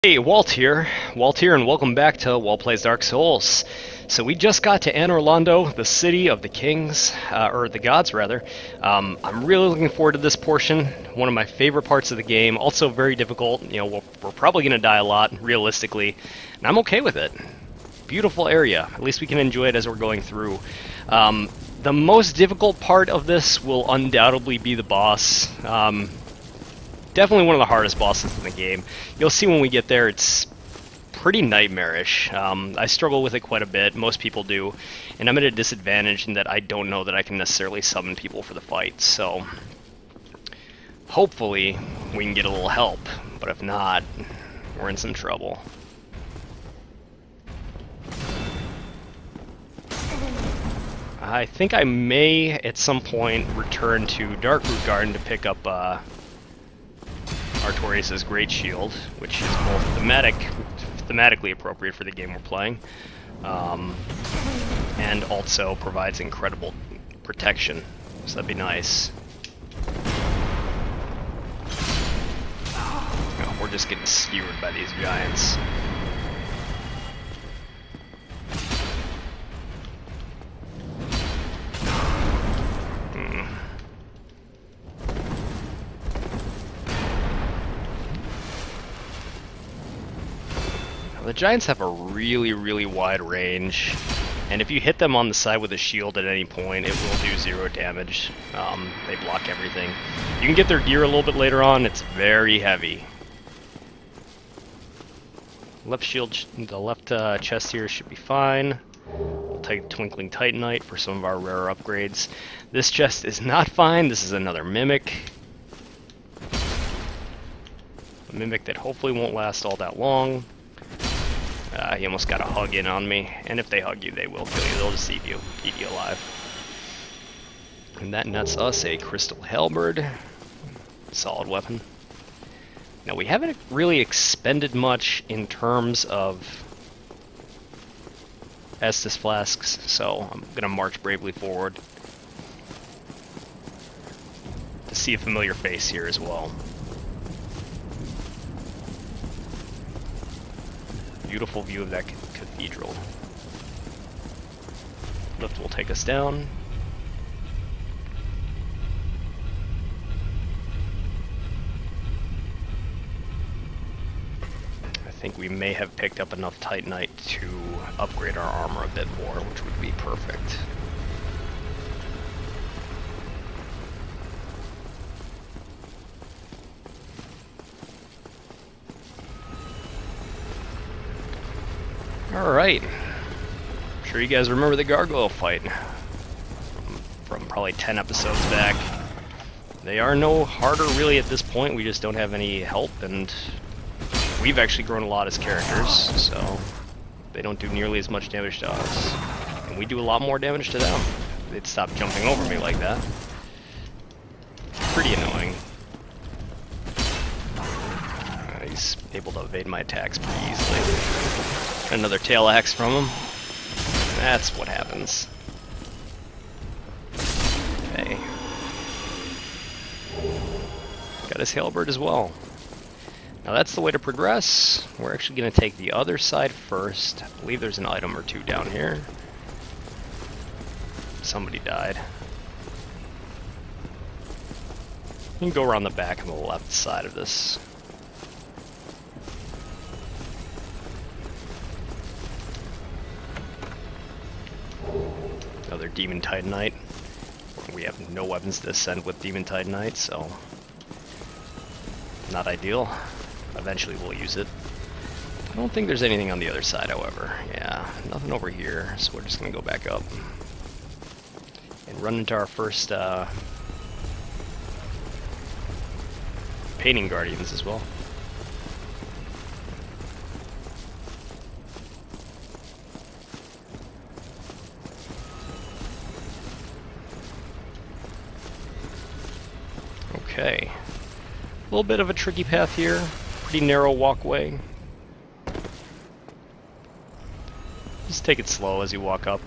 Hey, Walt here, and welcome back to Walt Plays Dark Souls. So we just got to Anor Londo, the city of the kings, or the gods rather. I'm really looking forward to this portion, one of my favorite parts of the game, also very difficult. You know, we're probably going to die a lot, realistically, and I'm okay with it. Beautiful area, at least we can enjoy it as we're going through. The most difficult part of this will undoubtedly be the boss. Definitely one of the hardest bosses in the game. You'll see when we get there, it's pretty nightmarish. I struggle with it quite a bit, most people do, and I'm at a disadvantage in that I don't know that I can necessarily summon people for the fight, so hopefully we can get a little help, but if not, we're in some trouble. I think I may, at some point, return to Darkroot Garden to pick up Artorias' Great Shield, which is both thematically appropriate for the game we're playing, and also provides incredible protection, so that'd be nice. Oh, we're just getting skewered by these giants. The giants have a really wide range, and if you hit them on the side with a shield at any point, it will do 0 damage. They block everything. You can get their gear a little bit later on, it's very heavy. Left shield, the left chest here should be fine. We'll take Twinkling Titanite for some of our rarer upgrades. This chest is not fine, this is another Mimic. A Mimic that hopefully won't last all that long. He almost got a hug in on me, and if they hug you, they will kill you. They'll just eat you alive. And that nets us a Crystal Halberd. Solid weapon. Now, we haven't really expended much in terms of Estus Flasks, so I'm going to march bravely forward to see a familiar face here as well. Beautiful view of that cathedral. Lift will take us down. I think we may have picked up enough Titanite to upgrade our armor a bit more, which would be perfect. Alright, I'm sure you guys remember the gargoyle fight from probably 10 episodes back. They are no harder really at this point, we just don't have any help, and we've actually grown a lot as characters, so they don't do nearly as much damage to us. And we do a lot more damage to them. They'd stop jumping over me like that. Pretty annoying. He's able to evade my attacks pretty easily. Another tail axe from him. That's what happens. Okay. Got his halberd as well. Now that's the way to progress. We're actually going to take the other side first. I believe there's an item or two down here. Somebody died. You can go around the back and the left side of this. Another Demon Titanite. We have no weapons to ascend with Demon Titanite, so not ideal. Eventually we'll use it. I don't think there's anything on the other side, however. Yeah, nothing over here, so we're just gonna go back up and run into our first painting guardians as well. Okay, a little bit of a tricky path here, pretty narrow walkway. Just take it slow as you walk up.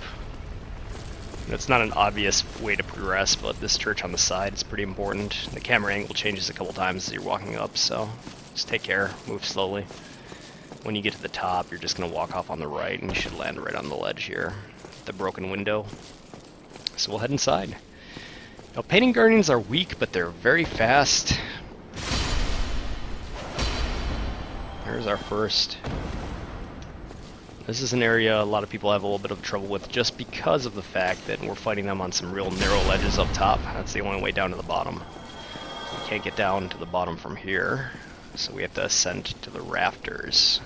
It's not an obvious way to progress, but this church on the side is pretty important. The camera angle changes a couple times as you're walking up, so just take care, move slowly. When you get to the top, you're just going to walk off on the right, and you should land right on the ledge here. The broken window. So we'll head inside. Now, painting guardians are weak, but they're very fast. Here's our first. This is an area a lot of people have a little bit of trouble with just because of the fact that we're fighting them on some real narrow ledges up top. That's the only way down to the bottom. We can't get down to the bottom from here, so we have to ascend to the rafters.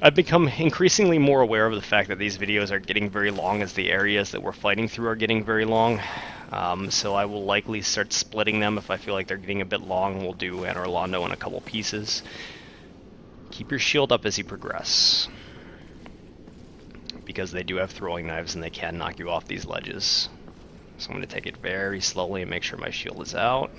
I've become increasingly more aware of the fact that these videos are getting very long as the areas that we're fighting through are getting very long. So I will likely start splitting them if I feel like they're getting a bit long. We'll do Anor Londo in a couple pieces. Keep your shield up as you progress, because they do have throwing knives and they can knock you off these ledges. So I'm going to take it very slowly and make sure my shield is out.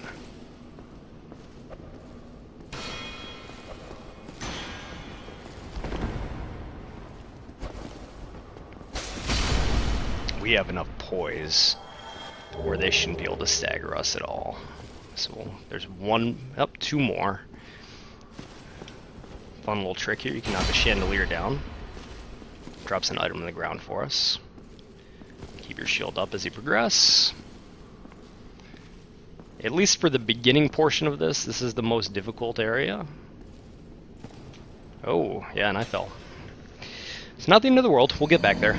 We have enough poise where they shouldn't be able to stagger us at all. So there's two more. Fun little trick here, you can knock a chandelier down. Drops an item on the ground for us. Keep your shield up as you progress. At least for the beginning portion of this is the most difficult area. Oh, yeah, and I fell. It's not the end of the world, we'll get back there.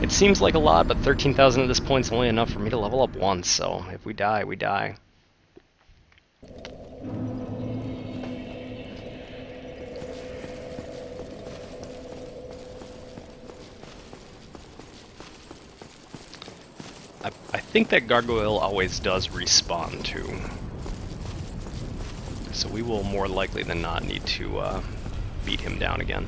It seems like a lot, but 13,000 at this point is only enough for me to level up once, so if we die, we die. I think that gargoyle always does respawn too, so we will more likely than not need to beat him down again.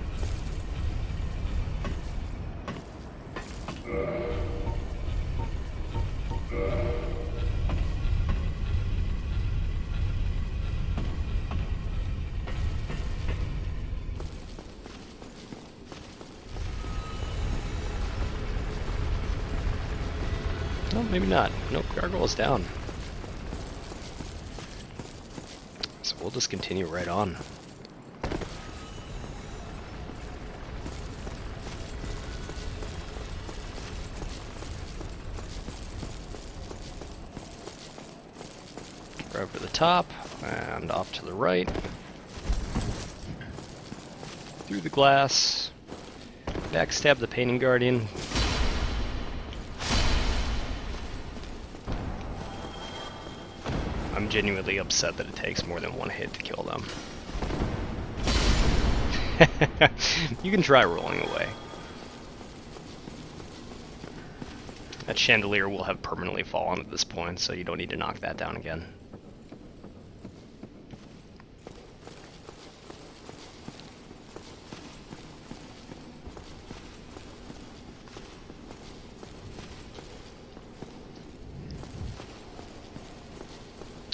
No, maybe not. Nope, gargoyle's down. So we'll just continue right on. Right over the top, and off to the right. Through the glass. Backstab the painting guardian. I'm genuinely upset that it takes more than one hit to kill them. You can try rolling away. That chandelier will have permanently fallen at this point, so you don't need to knock that down again.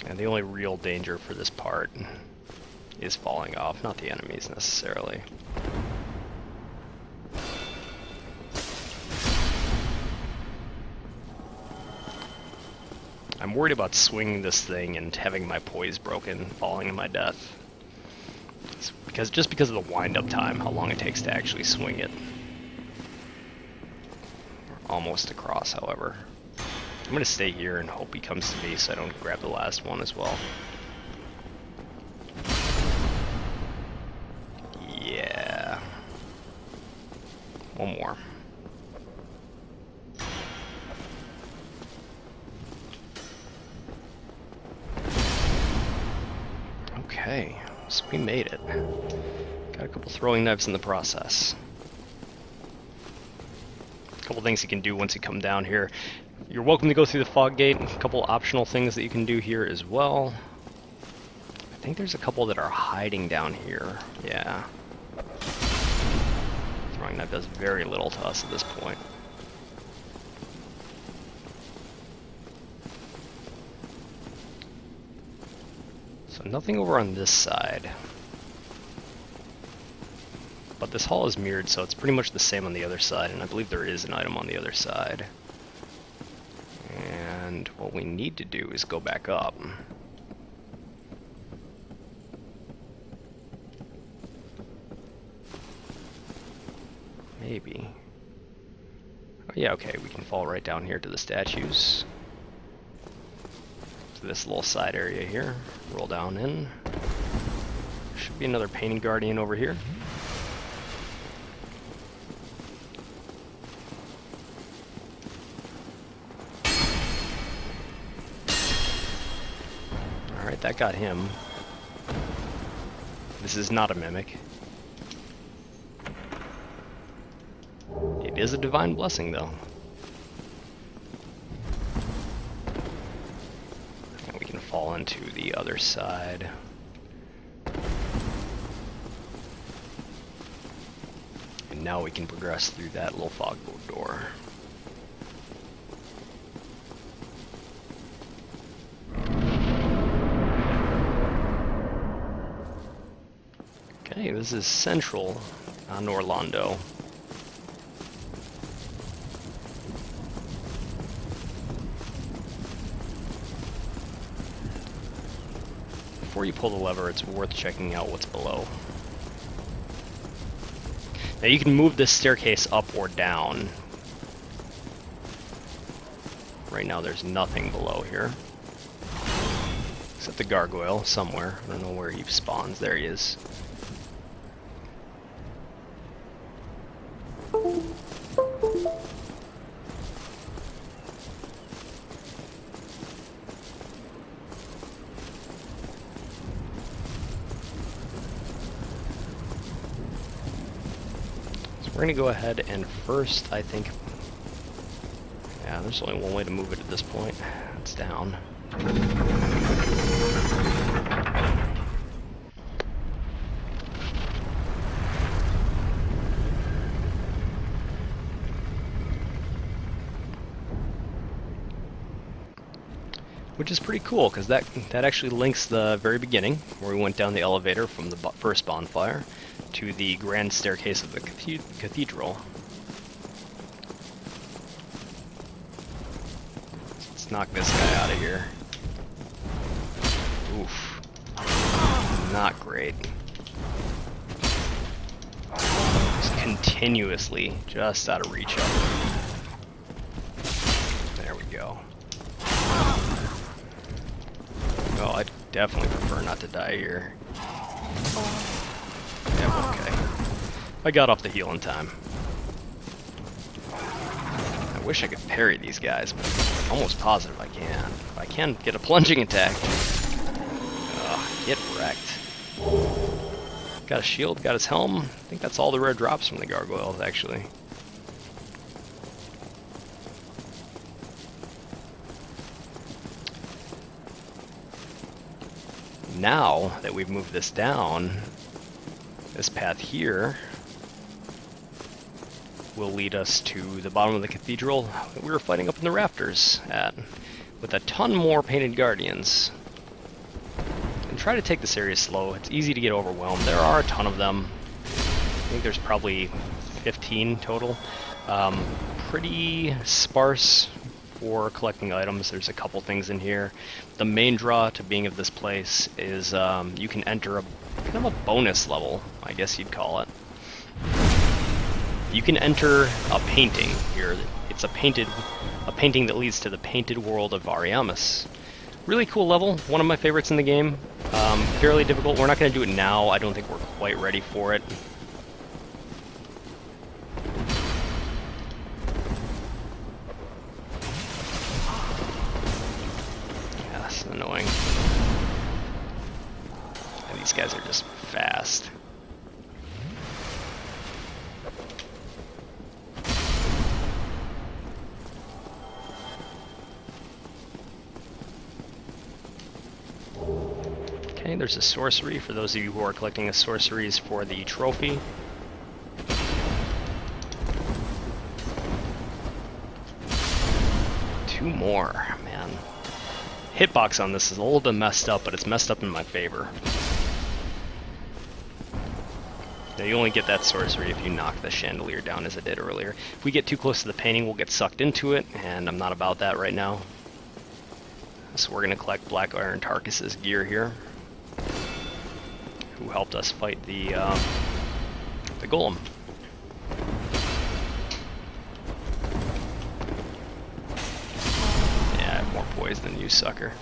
And the only real danger for this part is falling off, not the enemies necessarily. I'm worried about swinging this thing and having my poise broken, falling to my death. Just because of the wind-up time, how long it takes to actually swing it. Almost across, however. I'm gonna stay here and hope he comes to me so I don't grab the last one as well. Yeah. One more. Okay, so we made it. Got a couple throwing knives in the process. A couple things you can do once you come down here. You're welcome to go through the fog gate. A couple optional things that you can do here as well. I think there's a couple that are hiding down here. Yeah. Throwing knife does very little to us at this point. So nothing over on this side. But this hall is mirrored, so it's pretty much the same on the other side, and I believe there is an item on the other side. And what we need to do is go back up. Maybe. Oh, yeah, okay, we can fall right down here to the statues. To this little side area here. Roll down in. Should be another painting guardian over here. Alright, that got him. This is not a mimic. It is a divine blessing, though. And we can fall into the other side. And now we can progress through that little fog door. Okay, this is central Anor Londo. Before you pull the lever, it's worth checking out what's below. Now you can move this staircase up or down. Right now there's nothing below here. Except the gargoyle somewhere. I don't know where he spawns. There he is. We're going to go ahead and first, I think... Yeah, there's only one way to move it at this point. It's down. Which is pretty cool, because that actually links the very beginning, where we went down the elevator from the first bonfire, to the grand staircase of the cathedral. Let's knock this guy out of here. Oof. Not great. Just continuously just out of reach of him. There we go. Oh, I definitely prefer not to die here. Yeah, okay. I got off the heal in time. I wish I could parry these guys, but I'm almost positive I can. If I can get a plunging attack. Ugh, get wrecked. Got a shield, got his helm. I think that's all the rare drops from the gargoyles, actually. Now that we've moved this down, this path here will lead us to the bottom of the cathedral that we were fighting up in the rafters at, with a ton more painted guardians. And try to take this area slow. It's easy to get overwhelmed. There are a ton of them. I think there's probably 15 total. Pretty sparse for collecting items. There's a couple things in here. The main draw to being of this place is you can enter a kind of a bonus level, I guess you'd call it. You can enter a painting here. It's a painting that leads to the painted world of Ariamis. Really cool level, one of my favorites in the game. Fairly difficult. We're not going to do it now. I don't think we're quite ready for it. Yeah, that's annoying. And these guys are just fast. Okay, there's a sorcery for those of you who are collecting the sorceries for the trophy. Two more, man. Hitbox on this is a little bit messed up, but it's messed up in my favor. Now you only get that sorcery if you knock the chandelier down, as I did earlier. If we get too close to the painting, we'll get sucked into it, and I'm not about that right now. So we're going to collect Black Iron Tarkus's gear here, who helped us fight the golem. poison, you sucker.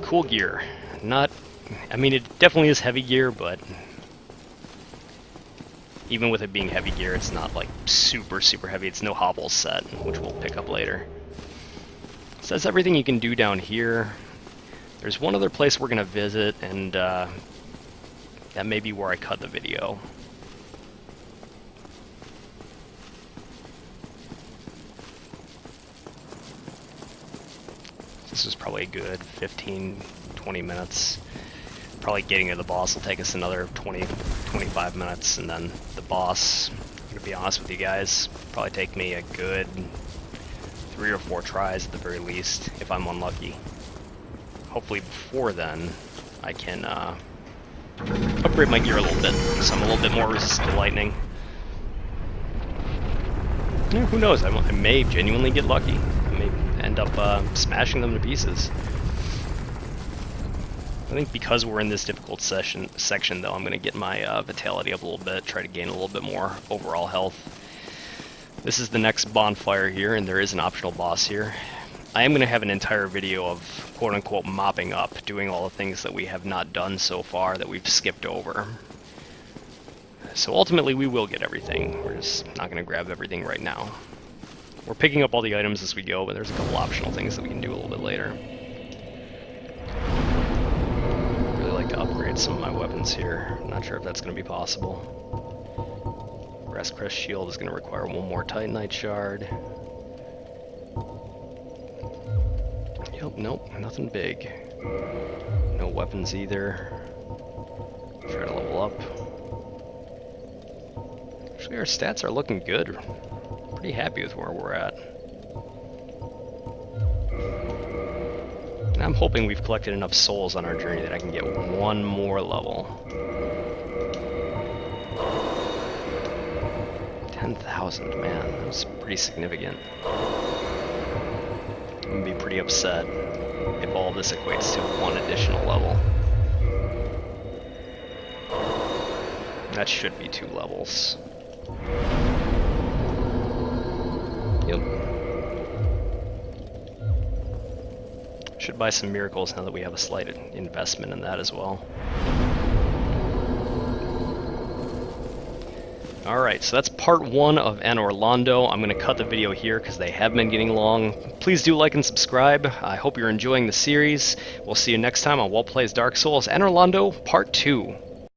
Cool gear. Not... I mean, it definitely is heavy gear, but... even with it being heavy gear, it's not, like, super, super heavy. It's no hobble set, which we'll pick up later. So that's everything you can do down here. There's one other place we're going to visit, and that may be where I cut the video. This is probably a good 15-20 minutes. Probably getting to the boss will take us another 20-25 minutes, and then the boss, I'm going to be honest with you guys, probably take me a good 3 or 4 tries at the very least, if I'm unlucky. Hopefully before then, I can upgrade my gear a little bit, so I'm a little bit more resistant to lightning. Yeah, who knows, I may genuinely get lucky. I may end up smashing them to pieces. I think because we're in this difficult section though, I'm going to get my vitality up a little bit, try to gain a little bit more overall health. This is the next bonfire here, and there is an optional boss here. I am going to have an entire video of quote-unquote mopping up, doing all the things that we have not done so far, that we've skipped over. So ultimately we will get everything, we're just not going to grab everything right now. We're picking up all the items as we go, but there's a couple optional things that we can do a little bit later. I'd really like to upgrade some of my weapons here. I'm not sure if that's going to be possible. Rest Crest Shield is going to require one more Titanite Shard. Yep, nope, nothing big. No weapons either. Try to level up. Actually, our stats are looking good. Pretty happy with where we're at. And I'm hoping we've collected enough souls on our journey that I can get one more level. 10,000, man, that's pretty significant. I'm gonna be pretty upset if all this equates to one additional level. That should be 2 levels. Yep. Should buy some miracles now that we have a slight investment in that as well. Alright, so that's part 1 of Anor Londo. I'm going to cut the video here because they have been getting long. Please do like and subscribe. I hope you're enjoying the series. We'll see you next time on Walt Plays Dark Souls Anor Londo Part 2.